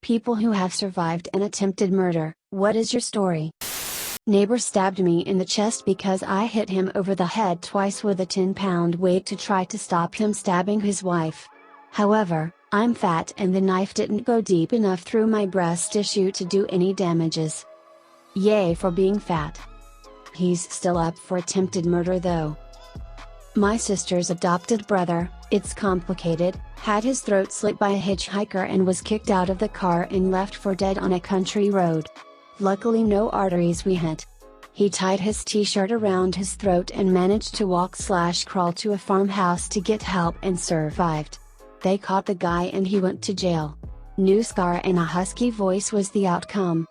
People who have survived an attempted murder, what is your story? Neighbor stabbed me in the chest because I hit him over the head twice with a 10-pound weight to try to stop him stabbing his wife. However, I'm fat and the knife didn't go deep enough through my breast tissue to do any damages. Yay for being fat. He's still up for attempted murder though. My sister's adopted brother, it's complicated, had his throat slit by a hitchhiker and was kicked out of the car and left for dead on a country road. Luckily no arteries we hit. He tied his t-shirt around his throat and managed to walk/crawl to a farmhouse to get help and survived. They caught the guy and he went to jail. New scar and a husky voice was the outcome.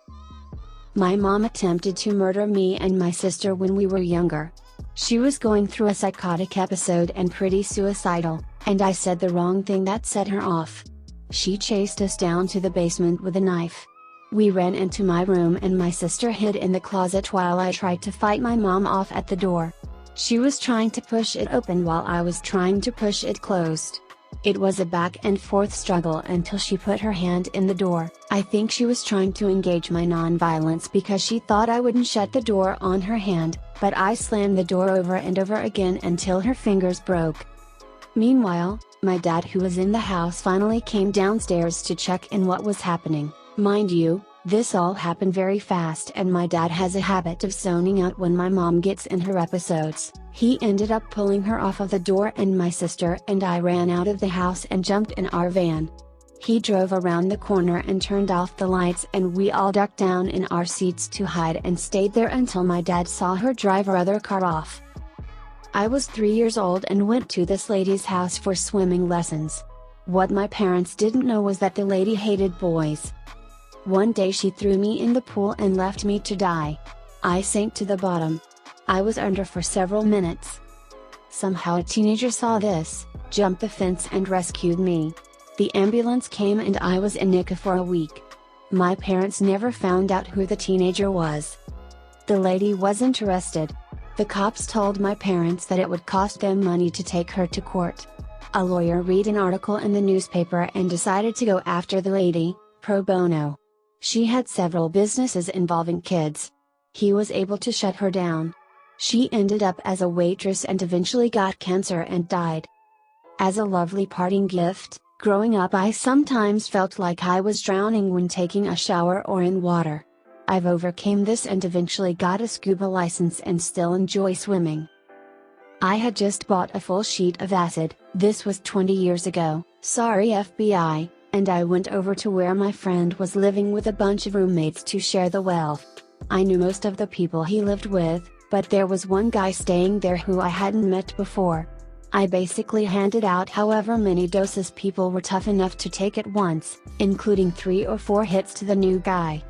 My mom attempted to murder me and my sister when we were younger. She was going through a psychotic episode and pretty suicidal, and I said the wrong thing that set her off. She chased us down to the basement with a knife. We ran into my room and my sister hid in the closet while I tried to fight my mom off at the door. She was trying to push it open while I was trying to push it closed. It was a back and forth struggle until she put her hand in the door. I think she was trying to engage my non-violence because she thought I wouldn't shut the door on her hand, but I slammed the door over and over again until her fingers broke. Meanwhile, my dad who was in the house finally came downstairs to check in what was happening. Mind you, this all happened very fast and my dad has a habit of zoning out when my mom gets in her episodes. He ended up pulling her off of the door and my sister and I ran out of the house and jumped in our van. He drove around the corner and turned off the lights and we all ducked down in our seats to hide and stayed there until my dad saw her drive our other car off. I was 3 years old and went to this lady's house for swimming lessons. What my parents didn't know was that the lady hated boys. One day she threw me in the pool and left me to die. I sank to the bottom. I was under for several minutes. Somehow a teenager saw this, jumped the fence and rescued me. The ambulance came and I was in NICU for a week. My parents never found out who the teenager was. The lady was interested. The cops told my parents that it would cost them money to take her to court. A lawyer read an article in the newspaper and decided to go after the lady, pro bono. She had several businesses involving kids. He was able to shut her down. She ended up as a waitress and eventually got cancer and died. As a lovely parting gift, growing up I sometimes felt like I was drowning when taking a shower or in water. I've overcame this and eventually got a scuba license and still enjoy swimming. I had just bought a full sheet of acid, this was 20 years ago, sorry FBI, and I went over to where my friend was living with a bunch of roommates to share the wealth. I knew most of the people he lived with, but there was one guy staying there who I hadn't met before. I basically handed out however many doses people were tough enough to take at once, including 3 or 4 hits to the new guy.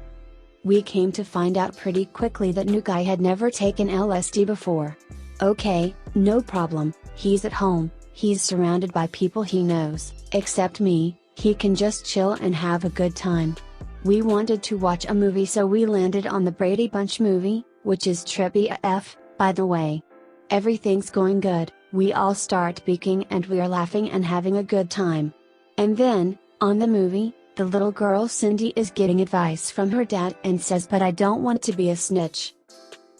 We came to find out pretty quickly that new guy had never taken LSD before. Okay, no problem, he's at home, he's surrounded by people he knows, except me, he can just chill and have a good time. We wanted to watch a movie so we landed on the Brady Bunch movie, which is trippy AF, by the way. Everything's going good, we all start speaking and we are laughing and having a good time. And then, on the movie, the little girl Cindy is getting advice from her dad and says, "But I don't want to be a snitch."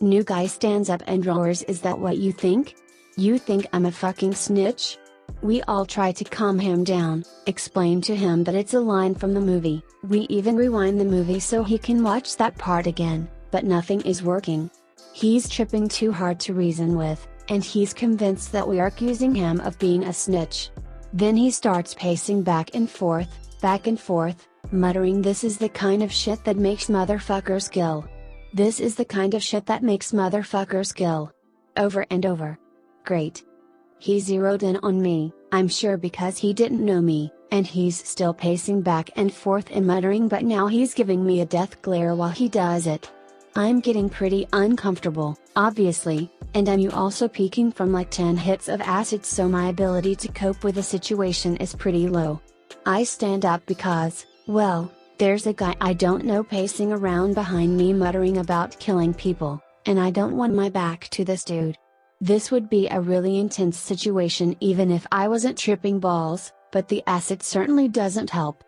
New guy stands up and roars, "Is that what you think? You think I'm a fucking snitch?" We all try to calm him down, explain to him that it's a line from the movie, we even rewind the movie so he can watch that part again, but nothing is working. He's tripping too hard to reason with, and he's convinced that we are accusing him of being a snitch. Then he starts pacing back and forth, muttering, "This is the kind of shit that makes motherfuckers kill. This is the kind of shit that makes motherfuckers kill." Over and over. Great. He zeroed in on me, I'm sure because he didn't know me, and he's still pacing back and forth and muttering, but now he's giving me a death glare while he does it. I'm getting pretty uncomfortable, obviously, and I'm also peaking from like 10 hits of acid, so my ability to cope with the situation is pretty low. I stand up because, well, there's a guy I don't know pacing around behind me muttering about killing people, and I don't want my back to this dude. This would be a really intense situation even if I wasn't tripping balls, but the acid certainly doesn't help.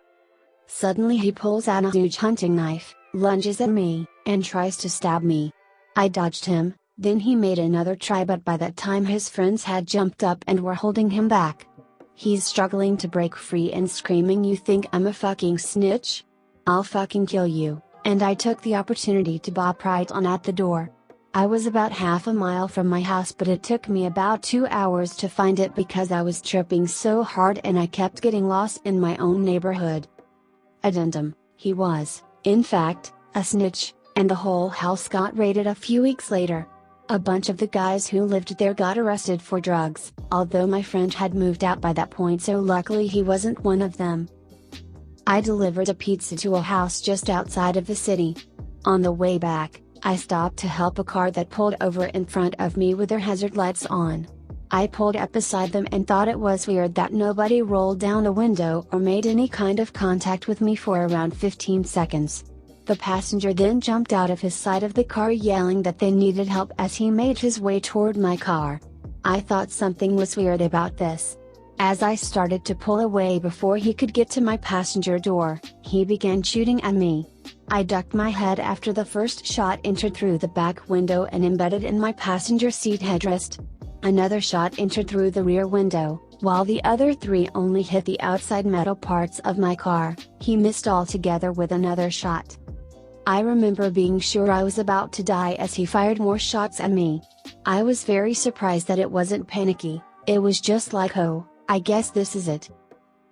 Suddenly he pulls out a huge hunting knife, lunges at me, and tries to stab me. I dodged him, then he made another try, but by that time his friends had jumped up and were holding him back. He's struggling to break free and screaming, "You think I'm a fucking snitch? I'll fucking kill you," and I took the opportunity to bop right on at the door. I was about half a mile from my house, but it took me about 2 hours to find it because I was tripping so hard and I kept getting lost in my own neighborhood. Addendum: he was, in fact, a snitch, and the whole house got raided a few weeks later. A bunch of the guys who lived there got arrested for drugs, although my friend had moved out by that point, so luckily he wasn't one of them. I delivered a pizza to a house just outside of the city. On the way back, I stopped to help a car that pulled over in front of me with their hazard lights on. I pulled up beside them and thought it was weird that nobody rolled down a window or made any kind of contact with me for around 15 seconds. The passenger then jumped out of his side of the car yelling that they needed help as he made his way toward my car. I thought something was weird about this. As I started to pull away before he could get to my passenger door, he began shooting at me. I ducked my head after the first shot entered through the back window and embedded in my passenger seat headrest. Another shot entered through the rear window, while the other 3 only hit the outside metal parts of my car. He missed altogether with another shot. I remember being sure I was about to die as he fired more shots at me. I was very surprised that it wasn't panicky, it was just like, "Oh, I guess this is it."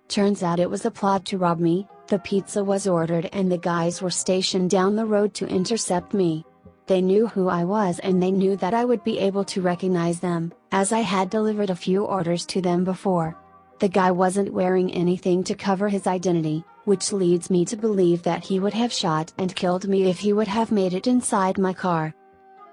Turns out it was a plot to rob me. The pizza was ordered and the guys were stationed down the road to intercept me. They knew who I was and they knew that I would be able to recognize them, as I had delivered a few orders to them before. The guy wasn't wearing anything to cover his identity, which leads me to believe that he would have shot and killed me if he would have made it inside my car.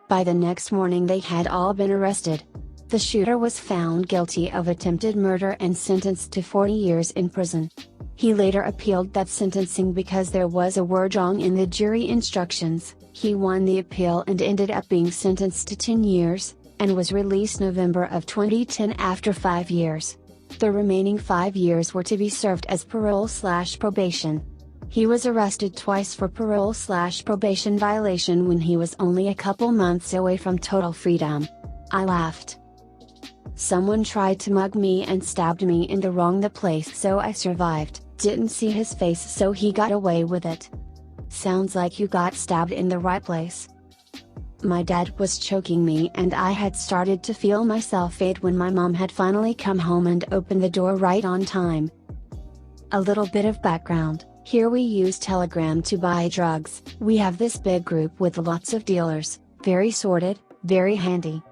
By the next morning they had all been arrested. The shooter was found guilty of attempted murder and sentenced to 40 years in prison. He later appealed that sentencing because there was a word wrong in the jury instructions. He won the appeal and ended up being sentenced to 10 years, and was released November of 2010 after 5 years. The remaining 5 years were to be served as parole/probation. He was arrested twice for parole/probation violation when he was only a couple months away from total freedom. I laughed. Someone tried to mug me and stabbed me in the wrong place, so I survived. Didn't see his face, so he got away with it. Sounds like you got stabbed in the right place. My dad was choking me and I had started to feel myself fade when my mom had finally come home and opened the door right on time. A little bit of background: here we use Telegram to buy drugs. We have this big group with lots of dealers, very sorted, very handy.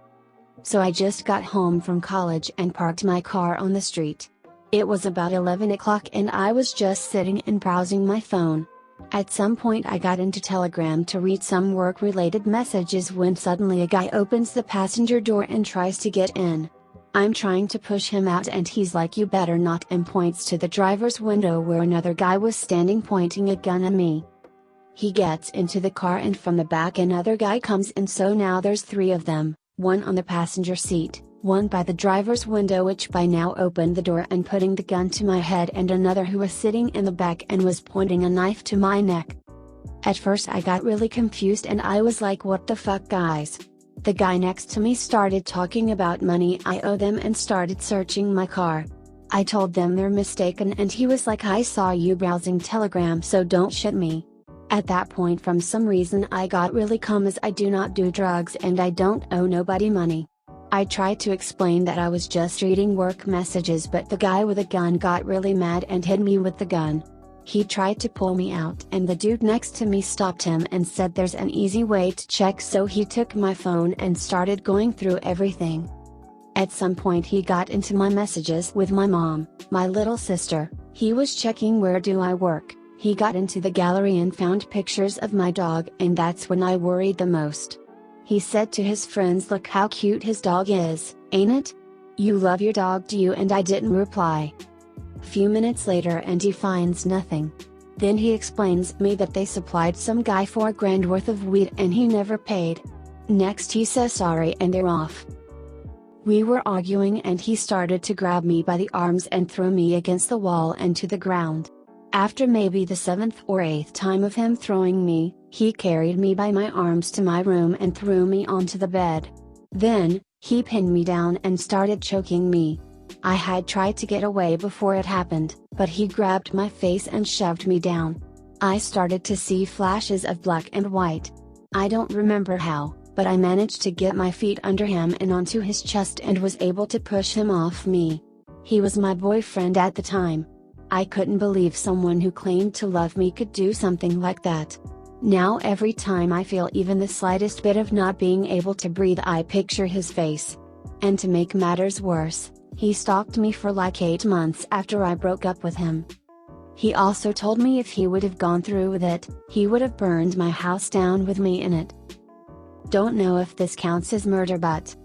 So I just got home from college and parked my car on the street. It was about 11 o'clock and I was just sitting and browsing my phone. At some point I got into Telegram to read some work-related messages when suddenly a guy opens the passenger door and tries to get in. I'm trying to push him out and he's like, "You better not," and points to the driver's window where another guy was standing pointing a gun at me. He gets into the car and from the back another guy comes in, so now there's 3 of them, one on the passenger seat, one by the driver's window which by now opened the door and putting the gun to my head, and another who was sitting in the back and was pointing a knife to my neck. At first I got really confused and I was like, "What the fuck, guys?" The guy next to me started talking about money I owe them and started searching my car. I told them they're mistaken and he was like, "I saw you browsing Telegram, so don't shit me." At that point from some reason I got really calm, as I do not do drugs and I don't owe nobody money. I tried to explain that I was just reading work messages, but the guy with a gun got really mad and hit me with the gun. He tried to pull me out and the dude next to me stopped him and said there's an easy way to check, so he took my phone and started going through everything. At some point he got into my messages with my mom, my little sister. He was checking where do I work. He got into the gallery and found pictures of my dog, and that's when I worried the most. He said to his friends, "Look how cute his dog is, ain't it? You love your dog, do you?" And I didn't reply. Few minutes later and he finds nothing. Then he explains me that they supplied some guy $4,000 worth of weed and he never paid. Next he says sorry and they're off. We were arguing and he started to grab me by the arms and throw me against the wall and to the ground. After maybe the 7th or 8th time of him throwing me, he carried me by my arms to my room and threw me onto the bed. Then, he pinned me down and started choking me. I had tried to get away before it happened, but he grabbed my face and shoved me down. I started to see flashes of black and white. I don't remember how, but I managed to get my feet under him and onto his chest and was able to push him off me. He was my boyfriend at the time. I couldn't believe someone who claimed to love me could do something like that. Now every time I feel even the slightest bit of not being able to breathe, I picture his face. And to make matters worse, he stalked me for like 8 months after I broke up with him. He also told me if he would have gone through with it, he would have burned my house down with me in it. Don't know if this counts as murder, but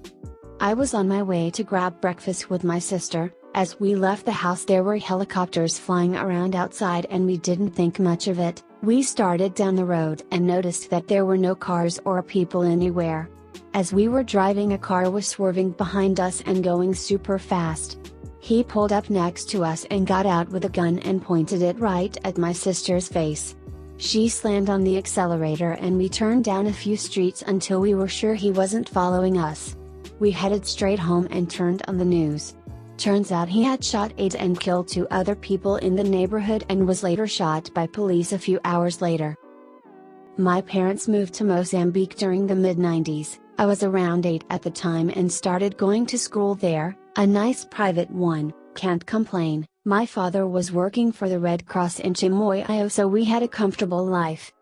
I was on my way to grab breakfast with my sister. As we left the house, there were helicopters flying around outside and we didn't think much of it. We started down the road and noticed that there were no cars or people anywhere. As we were driving, a car was swerving behind us and going super fast. He pulled up next to us and got out with a gun and pointed it right at my sister's face. She slammed on the accelerator and we turned down a few streets until we were sure he wasn't following us. We headed straight home and turned on the news. Turns out he had shot 8 and killed 2 other people in the neighborhood and was later shot by police a few hours later. My parents moved to Mozambique during the mid-90s. I was around 8 at the time and started going to school there, a nice private one, can't complain. My father was working for the Red Cross in Chimoio, so we had a comfortable life.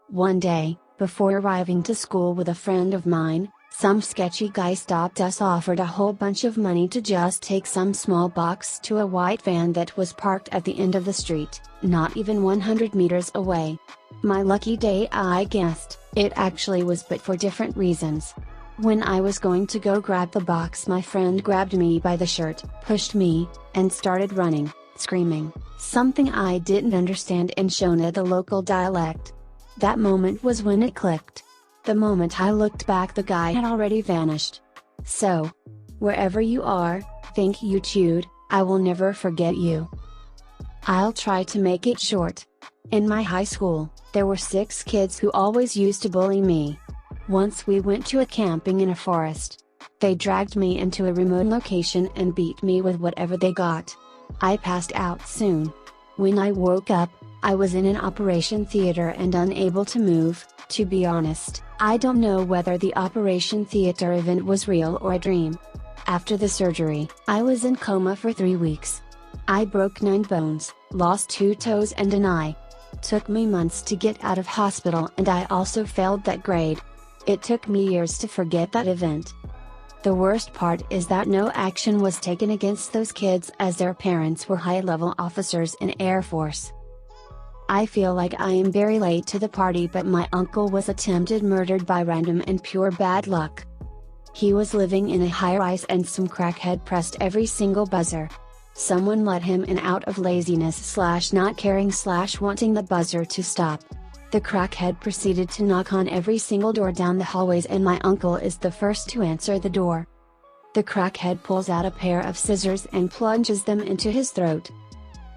One day, before arriving to school with a friend of mine, some sketchy guy stopped us, offered a whole bunch of money to just take some small box to a white van that was parked at the end of the street, not even 100 meters away. My lucky day, I guessed. It actually was, but for different reasons. When I was going to go grab the box, my friend grabbed me by the shirt, pushed me, and started running, screaming, something I didn't understand in Shona, the local dialect. That moment was when it clicked. The moment I looked back, the guy had already vanished. So, wherever you are, think you chewed, I will never forget you. I'll try to make it short. In my high school, there were 6 kids who always used to bully me. Once we went to a camping in a forest. They dragged me into a remote location and beat me with whatever they got. I passed out soon. When I woke up, I was in an operation theater and unable to move. To be honest, I don't know whether the operation theater event was real or a dream. After the surgery, I was in coma for 3 weeks. I broke 9 bones, lost 2 toes and an eye. Took me months to get out of hospital, and I also failed that grade. It took me years to forget that event. The worst part is that no action was taken against those kids, as their parents were high-level officers in Air Force. I feel like I am very late to the party, but my uncle was attempted murdered by random and pure bad luck. He was living in a high-rise and some crackhead pressed every single buzzer. Someone let him in out of laziness / not caring / wanting the buzzer to stop. The crackhead proceeded to knock on every single door down the hallways, and my uncle is the first to answer the door. The crackhead pulls out a pair of scissors and plunges them into his throat.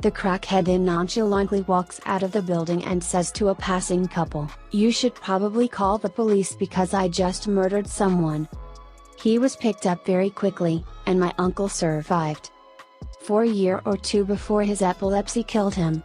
The crackhead then nonchalantly walks out of the building and says to a passing couple, "You should probably call the police because I just murdered someone." He was picked up very quickly, and my uncle survived. For a year or 2 before his epilepsy killed him.